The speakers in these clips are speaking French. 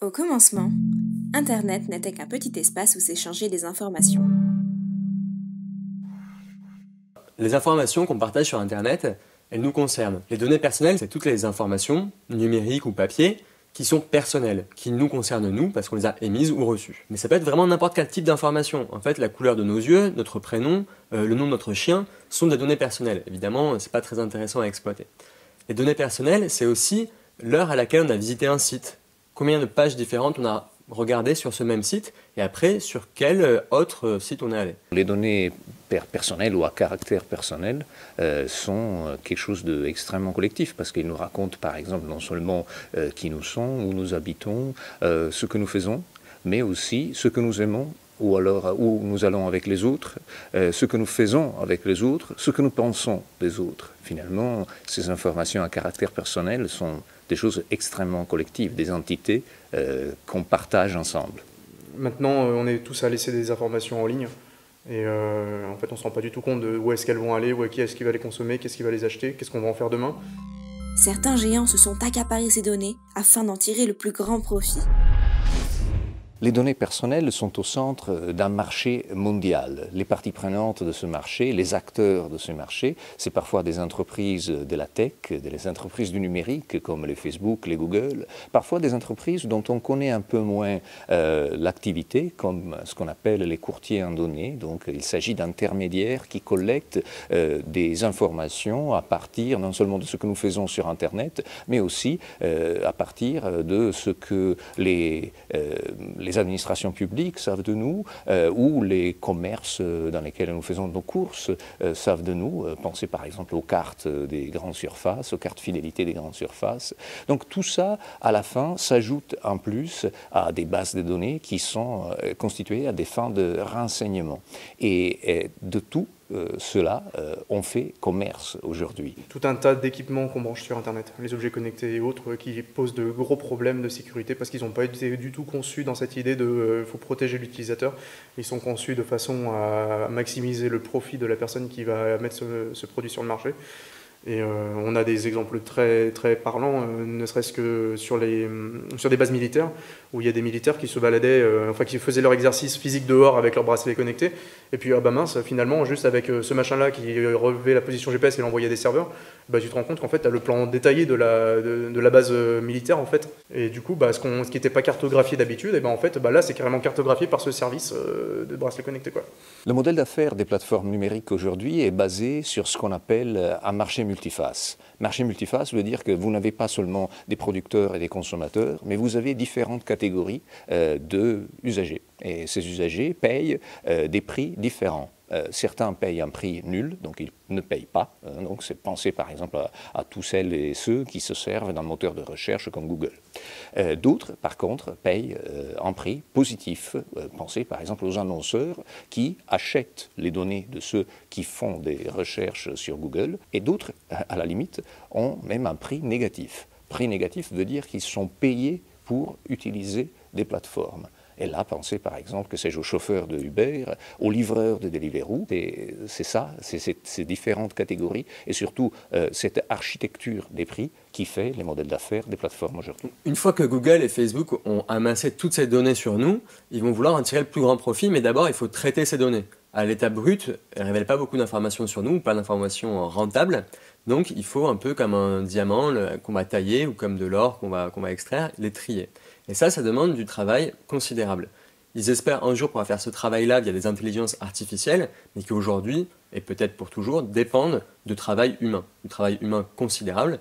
Au commencement, Internet n'était qu'un petit espace où s'échangeaient des informations. Les informations qu'on partage sur Internet, elles nous concernent. Les données personnelles, c'est toutes les informations, numériques ou papier, qui sont personnelles, qui nous concernent nous, parce qu'on les a émises ou reçues. Mais ça peut être vraiment n'importe quel type d'information. En fait, la couleur de nos yeux, notre prénom, le nom de notre chien, sont des données personnelles. Évidemment, c'est pas très intéressant à exploiter. Les données personnelles, c'est aussi l'heure à laquelle on a visité un site. Combien de pages différentes on a regardé sur ce même site, et après, sur quel autre site on est allé. Les données personnelles ou à caractère personnel sont quelque chose d'extrêmement collectif, parce qu'ils nous racontent par exemple non seulement qui nous sommes, où nous habitons, ce que nous faisons, mais aussi ce que nous aimons, ou alors où nous allons avec les autres, ce que nous faisons avec les autres, ce que nous pensons des autres. Finalement, ces informations à caractère personnel sont des choses extrêmement collectives, des entités qu'on partage ensemble. Maintenant, on est tous à laisser des informations en ligne. Et en fait, on ne se rend pas du tout compte de où est-ce qu'elles vont aller, qui est-ce qui va les consommer, qu'est-ce qui va les acheter, qu'est-ce qu'on va en faire demain. Certains géants se sont accaparés ces données afin d'en tirer le plus grand profit. Les données personnelles sont au centre d'un marché mondial. Les parties prenantes de ce marché, les acteurs de ce marché, c'est parfois des entreprises de la tech, des entreprises du numérique comme les Facebook, les Google, parfois des entreprises dont on connaît un peu moins l'activité, comme ce qu'on appelle les courtiers en données. Donc il s'agit d'intermédiaires qui collectent des informations à partir non seulement de ce que nous faisons sur Internet, mais aussi à partir de ce que les administrations publiques savent de nous, ou les commerces dans lesquels nous faisons nos courses savent de nous. Pensez par exemple aux cartes des grandes surfaces, aux cartes fidélité des grandes surfaces. Donc tout ça, à la fin, s'ajoute en plus à des bases de données qui sont constituées à des fins de renseignement. Et de tout cela, on fait commerce aujourd'hui. Tout un tas d'équipements qu'on branche sur Internet, les objets connectés et autres, qui posent de gros problèmes de sécurité parce qu'ils n'ont pas été du tout conçus dans cette idée de faut protéger l'utilisateur. Ils sont conçus de façon à maximiser le profit de la personne qui va mettre ce produit sur le marché. Et on a des exemples très, très parlants, ne serait-ce que sur des bases militaires, où il y a des militaires qui se baladaient, qui faisaient leur exercice physique dehors avec leur bracelet connecté, et puis mince, finalement, juste avec ce machin-là qui relevait la position GPS et l'envoyait à des serveurs, tu te rends compte qu'en fait, tu as le plan détaillé de la base militaire, en fait. Et du coup, ce qui n'était pas cartographié d'habitude, en fait, là, c'est carrément cartographié par ce service de bracelet connecté, quoi. Le modèle d'affaires des plateformes numériques aujourd'hui est basé sur ce qu'on appelle un marché multiface. Marché multiface veut dire que vous n'avez pas seulement des producteurs et des consommateurs, mais vous avez différentes catégories d'usagers. Et ces usagers payent des prix différents. Certains payent un prix nul, donc ils ne payent pas. Donc c'est penser par exemple à tous celles et ceux qui se servent d'un moteur de recherche comme Google. D'autres, par contre, payent un prix positif. Pensez par exemple aux annonceurs qui achètent les données de ceux qui font des recherches sur Google. Et d'autres, à la limite, ont même un prix négatif. Prix négatif veut dire qu'ils sont payés pour utiliser des plateformes. Et là, pensez par exemple que c'est aux chauffeurs de Uber, aux livreurs de Deliveroo. C'est ça, c'est ces différentes catégories et surtout cette architecture des prix qui fait les modèles d'affaires des plateformes aujourd'hui. Une fois que Google et Facebook ont amassé toutes ces données sur nous, ils vont vouloir en tirer le plus grand profit, mais d'abord il faut traiter ces données. À l'état brut, elles ne révèlent pas beaucoup d'informations sur nous, pas d'informations rentables. Donc il faut un peu comme un diamant qu'on va tailler ou comme de l'or qu'on va extraire, les trier. Et ça demande du travail considérable. Ils espèrent un jour pouvoir faire ce travail-là via des intelligences artificielles, mais qui aujourd'hui, et peut-être pour toujours, dépendent de travail humain considérable.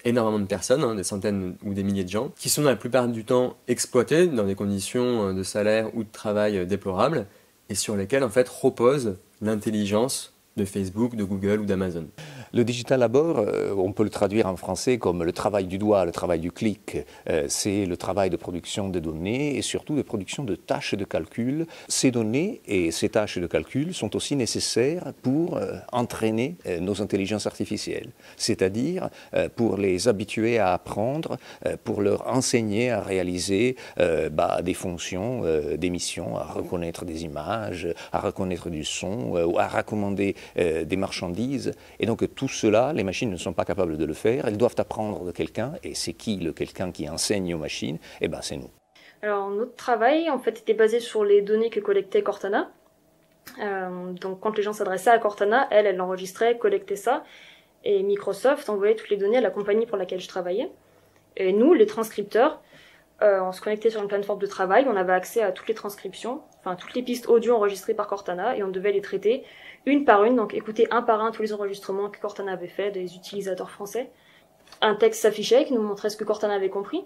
Énormément de personnes, des centaines ou des milliers de gens, qui sont la plupart du temps exploités dans des conditions de salaire ou de travail déplorables, et sur lesquelles en fait repose l'intelligence de Facebook, de Google ou d'Amazon. Le digital labor, on peut le traduire en français comme le travail du doigt, le travail du clic. C'est le travail de production de données et surtout de production de tâches de calcul. Ces données et ces tâches de calcul sont aussi nécessaires pour entraîner nos intelligences artificielles, c'est-à-dire pour les habituer à apprendre, pour leur enseigner à réaliser des fonctions, des missions, à reconnaître des images, à reconnaître du son, ou à recommander des marchandises. Et donc tout cela, les machines ne sont pas capables de le faire. Elles doivent apprendre de quelqu'un. Et c'est qui le quelqu'un qui enseigne aux machines? Eh bien, c'est nous. Alors notre travail en fait était basé sur les données que collectait Cortana. Donc quand les gens s'adressaient à Cortana, elle l'enregistrait, collectait ça, et Microsoft envoyait toutes les données à la compagnie pour laquelle je travaillais. Et nous, les transcripteurs, on se connectait sur une plateforme de travail, on avait accès à toutes les transcriptions, enfin toutes les pistes audio enregistrées par Cortana, et on devait les traiter une par une, donc écouter un par un tous les enregistrements que Cortana avait fait des utilisateurs français. Un texte s'affichait qui nous montrait ce que Cortana avait compris,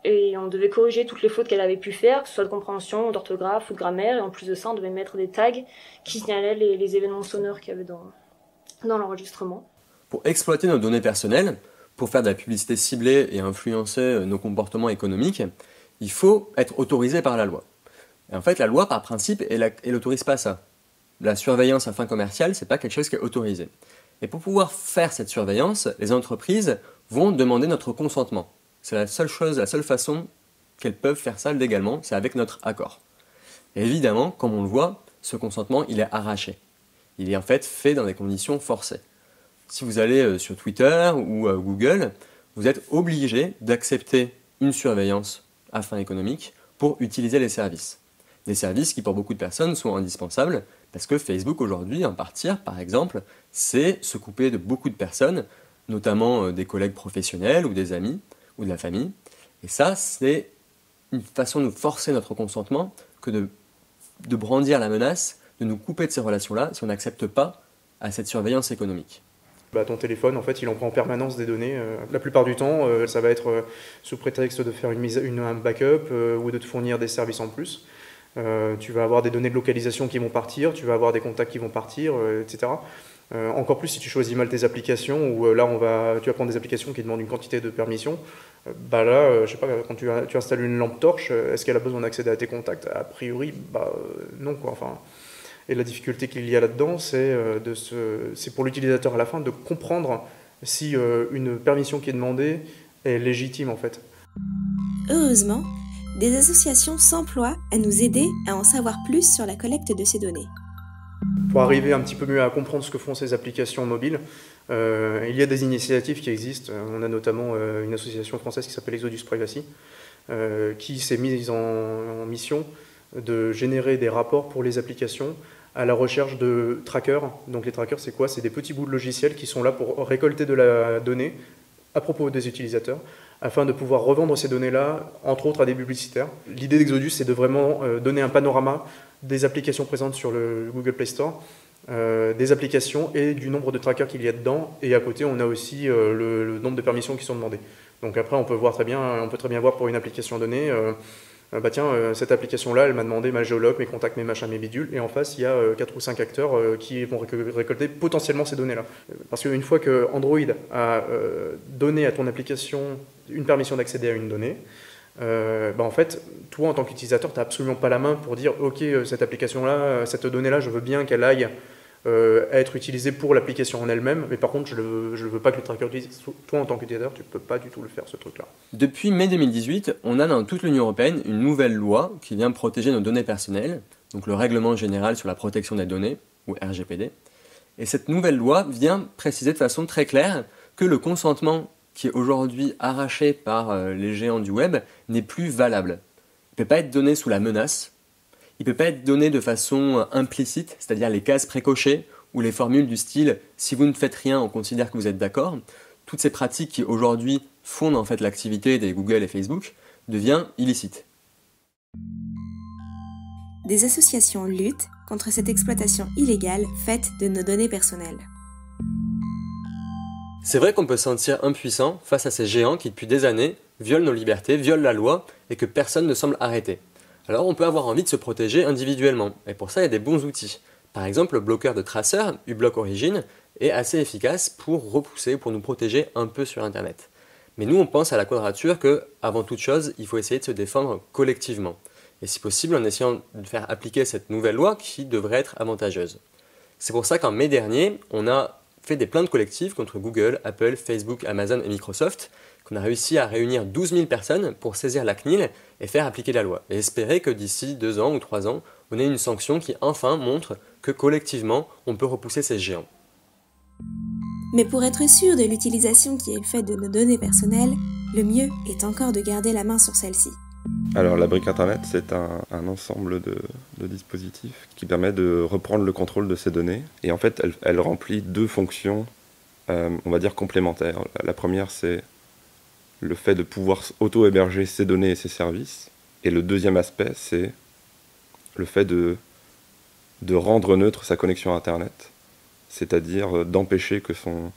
et on devait corriger toutes les fautes qu'elle avait pu faire, que ce soit de compréhension, d'orthographe ou de grammaire, et en plus de ça, on devait mettre des tags qui signalaient les événements sonores qu'il y avait dans l'enregistrement. Pour exploiter nos données personnelles, pour faire de la publicité ciblée et influencer nos comportements économiques, il faut être autorisé par la loi. Et en fait, la loi, par principe, elle n'autorise pas ça. La surveillance à fin commerciale, c'est pas quelque chose qui est autorisé. Et pour pouvoir faire cette surveillance, les entreprises vont demander notre consentement. C'est la seule façon qu'elles peuvent faire ça légalement, c'est avec notre accord. Et évidemment, comme on le voit, ce consentement, il est arraché. Il est en fait fait dans des conditions forcées. Si vous allez sur Twitter ou Google, vous êtes obligé d'accepter une surveillance à fin économique pour utiliser les services. Des services qui pour beaucoup de personnes sont indispensables parce que Facebook aujourd'hui, en partir par exemple, c'est se couper de beaucoup de personnes, notamment des collègues professionnels ou des amis ou de la famille. Et ça, c'est une façon de nous forcer notre consentement que de brandir la menace, de nous couper de ces relations-là si on n'accepte pas à cette surveillance économique. Ton téléphone, en fait, il en prend en permanence des données. La plupart du temps, ça va être sous prétexte de faire un backup ou de te fournir des services en plus. Tu vas avoir des données de localisation qui vont partir, tu vas avoir des contacts qui vont partir, etc. Encore plus si tu choisis mal tes applications, où là, tu vas prendre des applications qui demandent une quantité de permissions. Je sais pas, quand tu installes une lampe torche, est-ce qu'elle a besoin d'accéder à tes contacts? A priori, non, quoi. Enfin, et la difficulté qu'il y a là-dedans, c'est pour l'utilisateur à la fin de comprendre si une permission qui est demandée est légitime en fait. Heureusement, des associations s'emploient à nous aider à en savoir plus sur la collecte de ces données. Pour arriver un petit peu mieux à comprendre ce que font ces applications mobiles, il y a des initiatives qui existent. On a notamment une association française qui s'appelle Exodus Privacy, qui s'est mise en mission de générer des rapports pour les applications à la recherche de trackers. Donc les trackers, c'est quoi? C'est des petits bouts de logiciels qui sont là pour récolter de la donnée à propos des utilisateurs, afin de pouvoir revendre ces données-là, entre autres à des publicitaires. L'idée d'Exodus, c'est de vraiment donner un panorama des applications présentes sur le Google Play Store, des applications et du nombre de trackers qu'il y a dedans. Et à côté, on a aussi le nombre de permissions qui sont demandées. Donc après, on peut très bien voir pour une application donnée, cette application-là, elle m'a demandé ma géologue, mes contacts, mes machins, mes bidules, et en face, il y a 4 ou 5 acteurs qui vont récolter potentiellement ces données-là. Parce qu'une fois que Android a donné à ton application une permission d'accéder à une donnée, en fait, toi, en tant qu'utilisateur, tu n'as absolument pas la main pour dire « Ok, cette application-là, cette donnée-là, je veux bien qu'elle aille être utilisée pour l'application en elle-même, mais par contre, je ne veux pas que le tracker l'utilise. » Toi, en tant qu'utilisateur, tu ne peux pas du tout le faire, ce truc-là. Depuis mai 2018, on a dans toute l'Union européenne une nouvelle loi qui vient protéger nos données personnelles, donc le Règlement général sur la protection des données, ou RGPD. Et cette nouvelle loi vient préciser de façon très claire que le consentement qui est aujourd'hui arraché par les géants du web n'est plus valable. Il ne peut pas être donné sous la menace, il ne peut pas être donné de façon implicite, c'est-à-dire les cases précochées ou les formules du style « si vous ne faites rien, on considère que vous êtes d'accord ». Toutes ces pratiques qui aujourd'hui fondent en fait l'activité des Google et Facebook deviennent illicites. Des associations luttent contre cette exploitation illégale faite de nos données personnelles. C'est vrai qu'on peut se sentir impuissant face à ces géants qui depuis des années violent nos libertés, violent la loi et que personne ne semble arrêter. Alors on peut avoir envie de se protéger individuellement, et pour ça il y a des bons outils. Par exemple, le bloqueur de traceurs, uBlock Origin, est assez efficace pour repousser, pour nous protéger un peu sur Internet. Mais nous on pense à la Quadrature que, avant toute chose, il faut essayer de se défendre collectivement. Et si possible en essayant de faire appliquer cette nouvelle loi qui devrait être avantageuse. C'est pour ça qu'en mai dernier, on a fait des plaintes collectives contre Google, Apple, Facebook, Amazon et Microsoft, qu'on a réussi à réunir 12 000 personnes pour saisir la CNIL et faire appliquer la loi. Et espérer que d'ici 2 ans ou 3 ans, on ait une sanction qui enfin montre que collectivement, on peut repousser ces géants. Mais pour être sûr de l'utilisation qui est faite de nos données personnelles, le mieux est encore de garder la main sur celles-ci. Alors la brique Internet, c'est un ensemble de dispositifs qui permet de reprendre le contrôle de ces données. Et en fait, elle remplit deux fonctions, on va dire, complémentaires. La première, c'est le fait de pouvoir auto-héberger ses données et ses services. Et le deuxième aspect, c'est le fait de rendre neutre sa connexion à Internet, c'est-à-dire d'empêcher que son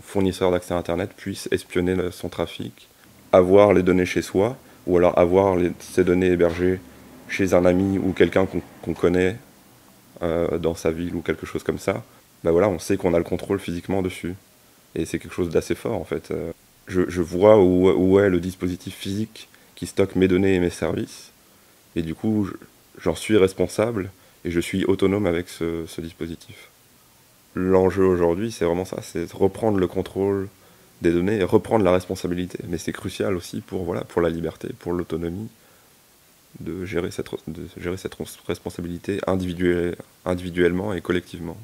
fournisseur d'accès à Internet puisse espionner son trafic, avoir les données chez soi, ou alors avoir ces données hébergées chez un ami ou quelqu'un qu'on connaît dans sa ville ou quelque chose comme ça. Ben voilà, on sait qu'on a le contrôle physiquement dessus. Et c'est quelque chose d'assez fort en fait. Je vois où est le dispositif physique qui stocke mes données et mes services. Et du coup, j'en suis responsable et je suis autonome avec ce dispositif. L'enjeu aujourd'hui, c'est vraiment ça, c'est reprendre le contrôle des données et reprendre la responsabilité. Mais c'est crucial aussi pour la liberté, pour l'autonomie, de gérer cette responsabilité individuellement et collectivement.